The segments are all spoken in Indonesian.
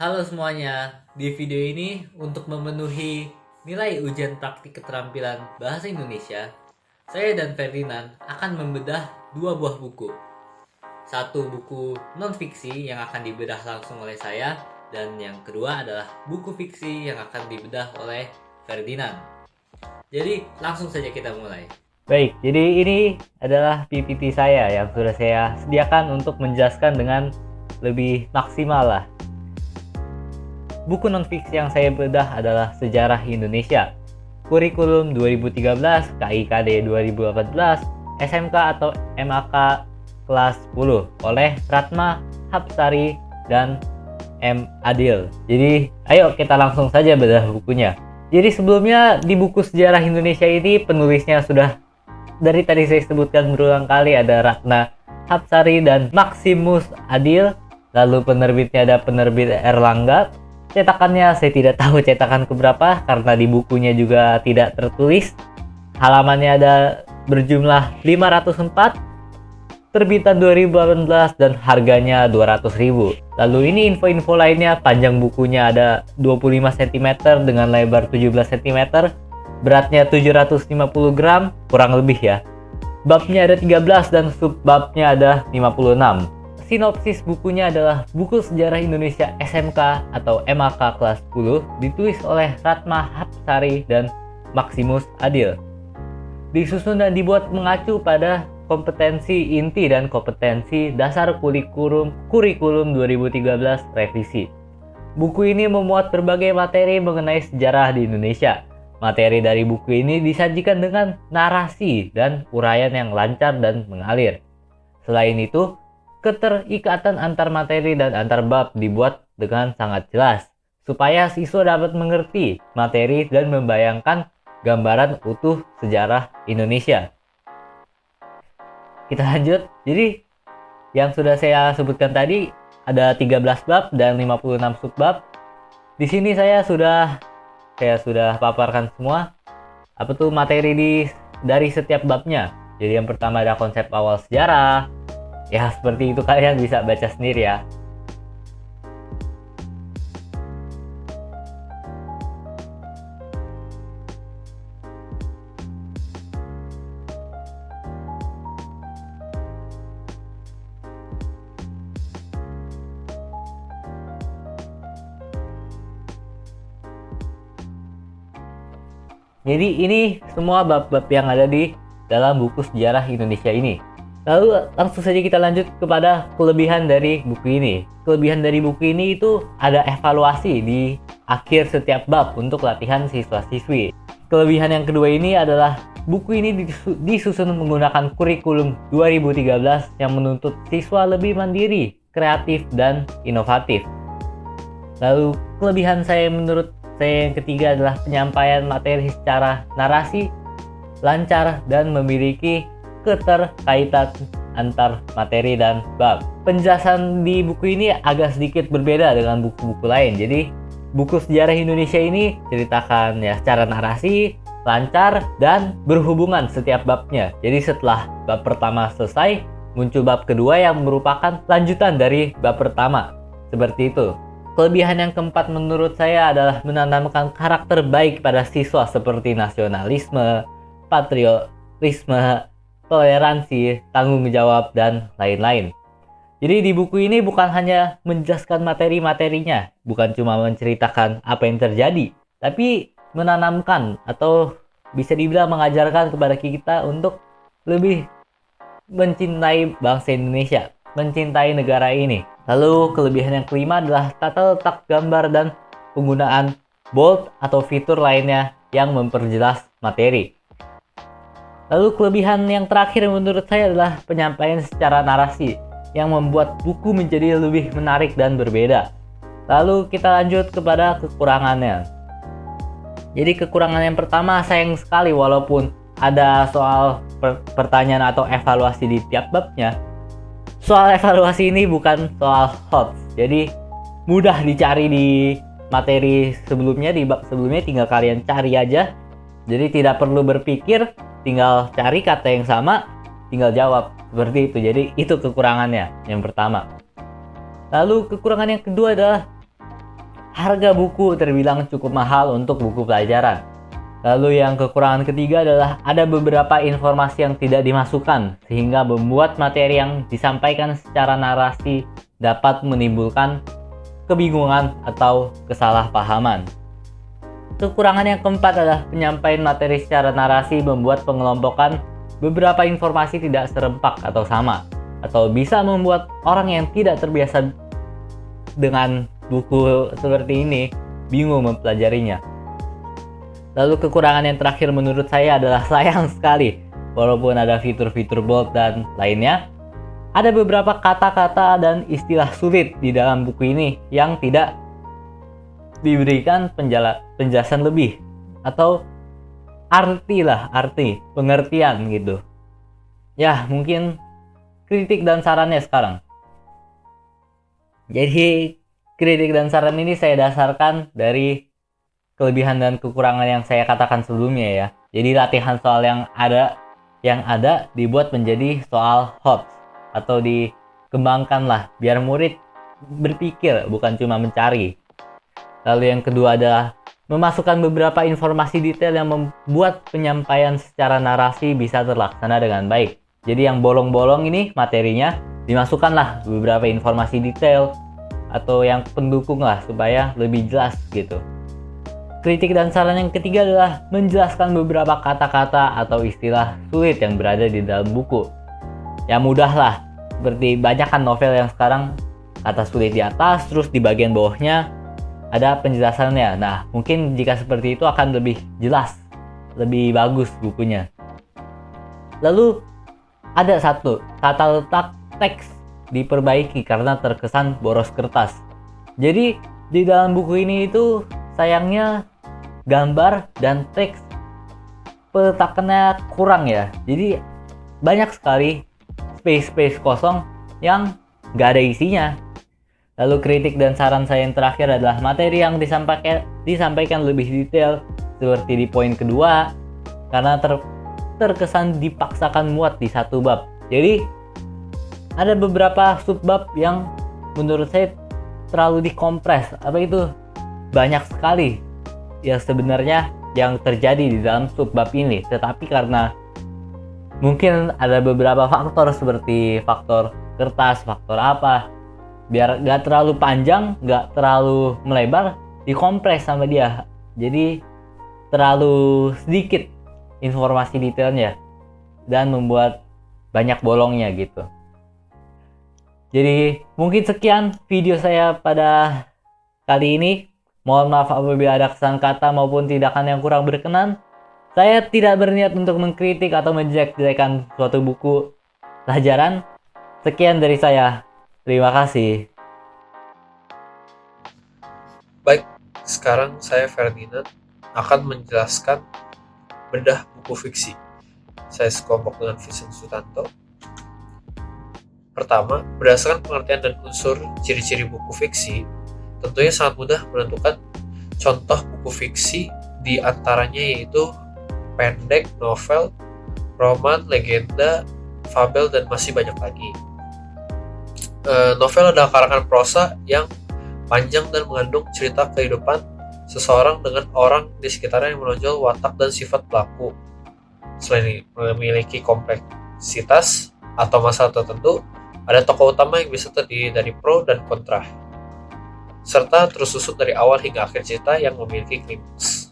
Halo semuanya, di video ini untuk memenuhi nilai ujian praktik keterampilan bahasa Indonesia, saya dan Ferdinand akan membedah dua buah buku. Satu buku non-fiksi yang akan dibedah langsung oleh saya, dan yang kedua adalah buku fiksi yang akan dibedah oleh Ferdinand. Jadi langsung saja kita mulai. Baik, jadi ini adalah PPT saya yang sudah saya sediakan untuk menjelaskan dengan lebih maksimal lah. Buku non-fiksi yang saya bedah adalah Sejarah Indonesia, Kurikulum 2013, KIKD 2018, SMK atau MAK kelas 10 oleh Ratma Hapsari dan M. Adil. Jadi ayo kita langsung saja bedah bukunya. Jadi sebelumnya di buku Sejarah Indonesia ini penulisnya sudah dari tadi saya sebutkan berulang kali, ada Ratna Hapsari dan Maximus Adil. Lalu penerbitnya ada penerbit Erlangga. Cetakannya saya tidak tahu cetakan keberapa karena di bukunya juga tidak tertulis. Halamannya ada berjumlah 504, terbitan 2018 dan harganya 200.000. Lalu ini info-info lainnya, panjang bukunya ada 25 cm dengan lebar 17 cm, beratnya 750 gram kurang lebih ya. Babnya ada 13 dan subbabnya ada 56. Sinopsis bukunya adalah buku Sejarah Indonesia SMK atau MAK kelas 10 ditulis oleh Ratma Hapsari dan Maximus Adil. Disusun dan dibuat mengacu pada kompetensi inti dan kompetensi dasar kurikulum 2013 revisi. Buku ini memuat berbagai materi mengenai sejarah di Indonesia. Materi dari buku ini disajikan dengan narasi dan uraian yang lancar dan mengalir. Selain itu, keterikatan antar materi dan antar bab dibuat dengan sangat jelas, supaya siswa dapat mengerti materi dan membayangkan gambaran utuh sejarah Indonesia. Kita lanjut. Jadi, yang sudah saya sebutkan tadi, ada 13 bab dan 56 subbab. Di sini saya sudah paparkan semua apa tuh materi dari setiap babnya. Jadi yang pertama ada konsep awal sejarah. Ya seperti itu, kalian bisa baca sendiri ya. Jadi ini semua bab-bab yang ada di dalam buku Sejarah Indonesia ini. Lalu langsung saja kita lanjut kepada kelebihan dari buku ini. Kelebihan dari buku ini itu ada evaluasi di akhir setiap bab untuk latihan siswa-siswi. Kelebihan yang kedua ini adalah buku ini disusun menggunakan kurikulum 2013 yang menuntut siswa lebih mandiri, kreatif, dan inovatif. Lalu kelebihan menurut saya yang ketiga adalah penyampaian materi secara narasi, lancar, dan memiliki keterkaitan antar materi dan bab. Penjelasan di buku ini agak sedikit berbeda dengan buku-buku lain. Jadi buku Sejarah Indonesia ini ceritakan ya secara narasi, lancar, dan berhubungan setiap babnya. Jadi setelah bab pertama selesai, muncul bab kedua yang merupakan lanjutan dari bab pertama. Seperti itu. Kelebihan yang keempat menurut saya adalah menanamkan karakter baik pada siswa seperti nasionalisme, patriotisme, toleransi, tanggung jawab, dan lain-lain. Jadi di buku ini bukan hanya menjelaskan materi-materinya, bukan cuma menceritakan apa yang terjadi, tapi menanamkan atau bisa dibilang mengajarkan kepada kita untuk lebih mencintai bangsa Indonesia, mencintai negara ini. Lalu kelebihan yang kelima adalah tata letak gambar dan penggunaan bold atau fitur lainnya yang memperjelas materi. Lalu kelebihan yang terakhir menurut saya adalah penyampaian secara narasi yang membuat buku menjadi lebih menarik dan berbeda. Lalu kita lanjut kepada kekurangannya. Jadi kekurangan yang pertama, sayang sekali walaupun ada soal pertanyaan atau evaluasi di tiap babnya, soal evaluasi ini bukan soal hot. Jadi mudah dicari di materi sebelumnya, di bab sebelumnya tinggal kalian cari aja. Jadi tidak perlu berpikir, tinggal cari kata yang sama, tinggal jawab. Seperti itu. Jadi itu kekurangannya yang pertama. Lalu kekurangan yang kedua adalah harga buku terbilang cukup mahal untuk buku pelajaran. Lalu yang kekurangan ketiga adalah ada beberapa informasi yang tidak dimasukkan, sehingga membuat materi yang disampaikan secara narasi dapat menimbulkan kebingungan atau kesalahpahaman. Kekurangan yang keempat adalah penyampaian materi secara narasi membuat pengelompokan beberapa informasi tidak serempak atau sama, atau bisa membuat orang yang tidak terbiasa dengan buku seperti ini bingung mempelajarinya. Lalu kekurangan yang terakhir menurut saya adalah sayang sekali, walaupun ada fitur-fitur bold dan lainnya, ada beberapa kata-kata dan istilah sulit di dalam buku ini yang tidak diberikan penjelasan lebih atau arti, pengertian gitu. Ya, mungkin kritik dan sarannya sekarang. Jadi, kritik dan saran ini saya dasarkan dari kelebihan dan kekurangan yang saya katakan sebelumnya ya. Jadi latihan soal yang ada dibuat menjadi soal hot atau dikembangkan lah biar murid berpikir bukan cuma mencari. Lalu yang kedua adalah memasukkan beberapa informasi detail yang membuat penyampaian secara narasi bisa terlaksana dengan baik. Jadi yang bolong-bolong ini materinya dimasukkanlah beberapa informasi detail atau yang pendukung lah supaya lebih jelas gitu. Kritik dan saran yang ketiga adalah menjelaskan beberapa kata-kata atau istilah sulit yang berada di dalam buku. Ya mudah lah, seperti banyak kan novel yang sekarang kata sulit di atas, terus di bagian bawahnya ada penjelasannya. Nah, mungkin jika seperti itu akan lebih jelas, lebih bagus bukunya. Lalu ada satu, tata letak teks diperbaiki karena terkesan boros kertas. Jadi di dalam buku ini itu sayangnya gambar dan teks peletakannya kurang ya. Jadi banyak sekali space kosong yang gak ada isinya. Lalu kritik dan saran saya yang terakhir adalah materi yang disampaikan lebih detail seperti di poin kedua karena terkesan dipaksakan muat di satu bab. Jadi ada beberapa subbab yang menurut saya terlalu dikompres. Apa itu? Banyak sekali yang sebenarnya yang terjadi di dalam subbab ini, tetapi karena mungkin ada beberapa faktor seperti faktor kertas, faktor apa, biar gak terlalu panjang, gak terlalu melebar, dikompres sama dia. Jadi terlalu sedikit informasi detailnya dan membuat banyak bolongnya gitu. Jadi mungkin sekian video saya pada kali ini. Mohon maaf apabila ada kesalahan kata maupun tindakan yang kurang berkenan. Saya tidak berniat untuk mengkritik atau menjelek-jelekan suatu buku pelajaran. Sekian dari saya. Terima kasih. Baik, sekarang saya Ferdinand akan menjelaskan bedah buku fiksi. Saya sekelompok dengan Vincent Sutanto. Pertama, berdasarkan pengertian dan unsur ciri-ciri buku fiksi, tentunya sangat mudah menentukan contoh buku fiksi, di antaranya yaitu pendek, novel, roman, legenda, fabel, dan masih banyak lagi. Novel adalah karangan prosa yang panjang dan mengandung cerita kehidupan seseorang dengan orang di sekitarnya yang menonjol watak dan sifat pelaku. Selain memiliki kompleksitas atau masalah tertentu, ada tokoh utama yang bisa terdiri dari pro dan kontra, serta tersusun dari awal hingga akhir cerita yang memiliki klimaks.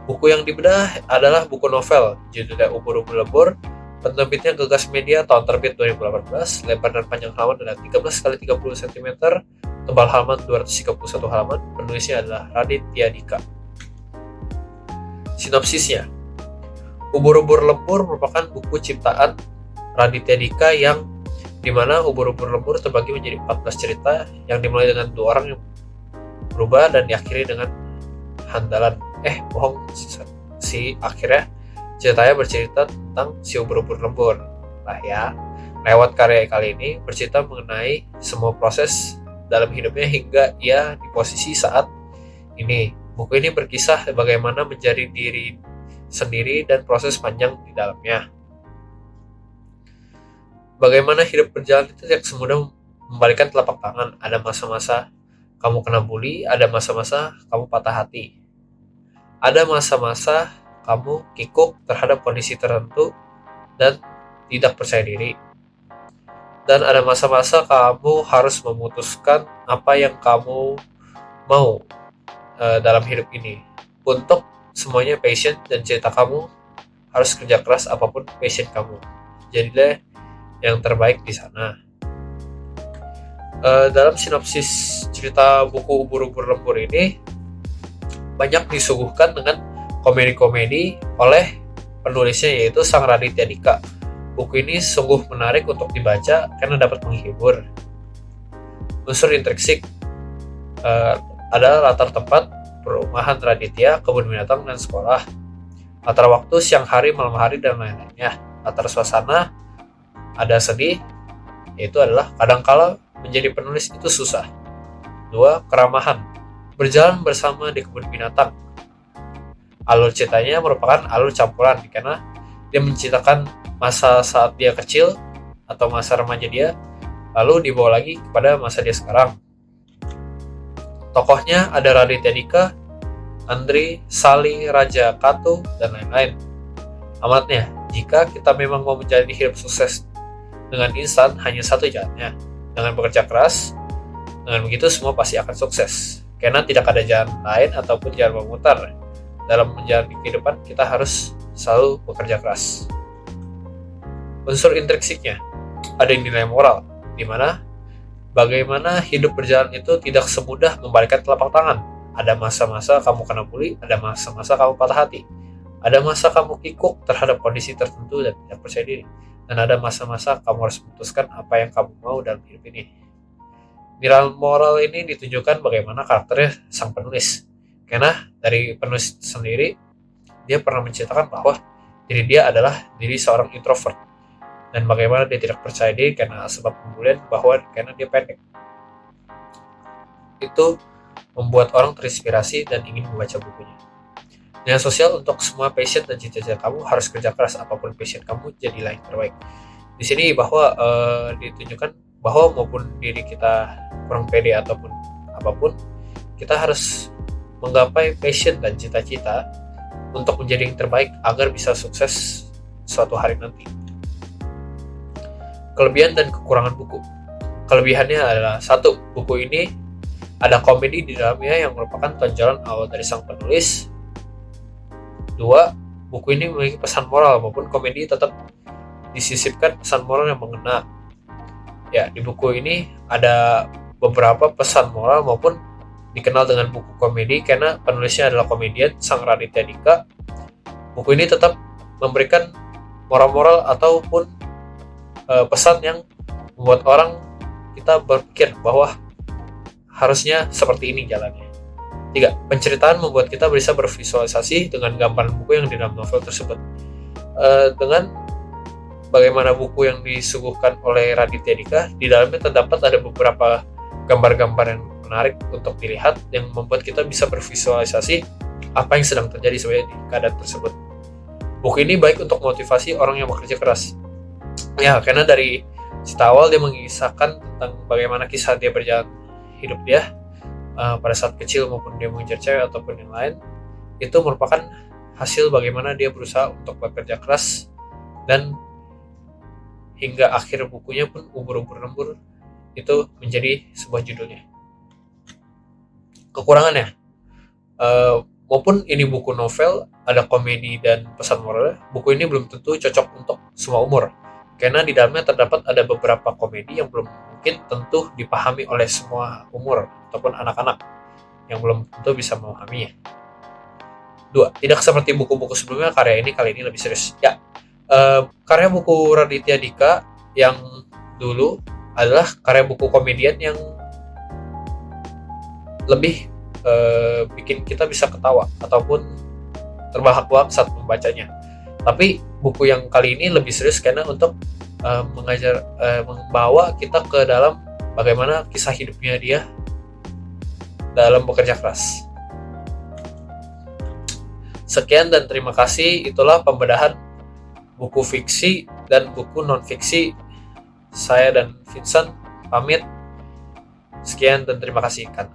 Buku yang dibedah adalah buku novel, judulnya Ubur-ubur Lembur, penerbitnya Gegas Media, tahun terbit 2018, lebar dan panjang halaman adalah 13 x 30 cm, tebal halaman 231 halaman, penulisnya adalah Raditya Dika. Sinopsisnya, Ubur-ubur Lembur merupakan buku ciptaan Raditya Dika yang dimana Ubur-ubur Lembur terbagi menjadi 14 cerita yang dimulai dengan 2 orang yang berubah dan diakhiri dengan handalan. Akhirnya ceritanya bercerita tentang si Ubur-ubur Lembur lah ya. Lewat karya kali ini bercerita mengenai semua proses dalam hidupnya hingga ia di posisi saat ini. Buku ini berkisah bagaimana menjadi diri sendiri dan proses panjang di dalamnya. Bagaimana hidup berjalan itu tidak semudah membalikkan telapak tangan. Ada masa-masa kamu kena bully, ada masa-masa kamu patah hati. Ada masa-masa kamu kikuk terhadap kondisi tertentu dan tidak percaya diri. Dan ada masa-masa kamu harus memutuskan apa yang kamu mau dalam hidup ini. Untuk semuanya passion dan cerita kamu harus kerja keras apapun passion kamu. Jadilah yang terbaik di sana. Dalam sinopsis cerita buku Ubur-ubur lembur ini banyak disuguhkan dengan komedi-komedi oleh penulisnya, yaitu Sang Raditya Dika. Buku ini sungguh menarik untuk dibaca karena dapat menghibur. Unsur intrinsik adalah latar tempat perumahan Raditya, kebun binatang, dan sekolah. Latar waktu siang hari, malam hari, dan lain-lainnya. Latar suasana ada sedih, yaitu adalah kadangkala menjadi penulis itu susah. 2. Keramahan. Berjalan bersama di kebun binatang. Alur ceritanya merupakan alur campuran karena dia menceritakan masa saat dia kecil atau masa remaja dia, lalu dibawa lagi kepada masa dia sekarang. Tokohnya ada Raditya Dika, Andri, Sali, Raja, Katu, dan lain-lain. Amatnya, jika kita memang mau menjadi hidup sukses dengan instan, hanya satu jalannya, dengan bekerja keras. Dengan begitu semua pasti akan sukses, karena tidak ada jalan lain ataupun jalan memutar. Dalam menjalani kehidupan, kita harus selalu bekerja keras. Unsur intrinsiknya, ada nilai moral, di mana bagaimana hidup berjalan itu tidak semudah membalikkan telapak tangan. Ada masa-masa kamu kena bully, ada masa-masa kamu patah hati. Ada masa kamu kikuk terhadap kondisi tertentu dan tidak percaya diri. Dan ada masa-masa kamu harus memutuskan apa yang kamu mau dalam hidup ini. Nilai moral ini ditunjukkan bagaimana karakternya sang penulis. Karena dari penulis sendiri, dia pernah menceritakan bahwa diri dia adalah diri seorang introvert. Dan bagaimana dia tidak percaya diri karena sebab pembulian, bahwa karena dia pendek. Itu membuat orang terinspirasi dan ingin membaca bukunya. Nilai sosial untuk semua passion dan cita-cita kamu harus kerja keras, apapun passion kamu jadilah yang terbaik. Di sini bahwa ditunjukkan bahwa maupun diri kita kurang pede ataupun apapun, kita harus menggapai passion dan cita-cita untuk menjadi yang terbaik agar bisa sukses suatu hari nanti. Kelebihan dan kekurangan buku. Kelebihannya adalah 1. Buku ini ada komedi di dalamnya yang merupakan tonjolan awal dari sang penulis. 2. Buku ini memiliki pesan moral maupun komedi tetap disisipkan pesan moral yang mengena. Ya, di buku ini ada beberapa pesan moral maupun dikenal dengan buku komedi karena penulisnya adalah komedian Sang Raditya Dika. Buku ini tetap memberikan moral-moral ataupun pesan yang membuat orang kita berpikir bahwa harusnya seperti ini jalannya. 3. Penceritaan membuat kita bisa bervisualisasi dengan gambaran buku yang di dalam novel tersebut. Dengan bagaimana buku yang disuguhkan oleh Raditya Dika, di dalamnya terdapat ada beberapa gambar-gambar yang menarik untuk dilihat yang membuat kita bisa bervisualisasi apa yang sedang terjadi sebenarnya di keadaan tersebut. Buku ini baik untuk motivasi orang yang bekerja keras. Ya, karena dari cerita awal dia mengisahkan tentang bagaimana kisah dia berjalan hidup dia pada saat kecil maupun dia mengejar cewek ataupun yang lain. Itu merupakan hasil bagaimana dia berusaha untuk bekerja keras dan hingga akhir bukunya pun Ubur-ubur lembur itu menjadi sebuah judulnya. Kekurangannya, maupun ini buku novel, ada komedi dan pesan moral, buku ini belum tentu cocok untuk semua umur. Karena di dalamnya terdapat ada beberapa komedi yang belum mungkin tentu dipahami oleh semua umur ataupun anak-anak yang belum tentu bisa memahaminya. 2. Tidak seperti buku-buku sebelumnya, karya ini kali ini lebih serius. Ya, karya buku Raditya Dika yang dulu adalah karya buku komedian yang lebih bikin kita bisa ketawa ataupun terbahak-bahak saat membacanya. Tapi buku yang kali ini lebih serius karena untuk membawa kita ke dalam bagaimana kisah hidupnya dia dalam bekerja keras. Sekian dan terima kasih. Itulah pembedahan buku fiksi dan buku non-fiksi. Saya dan Vincent pamit. Sekian dan terima kasih, Kan.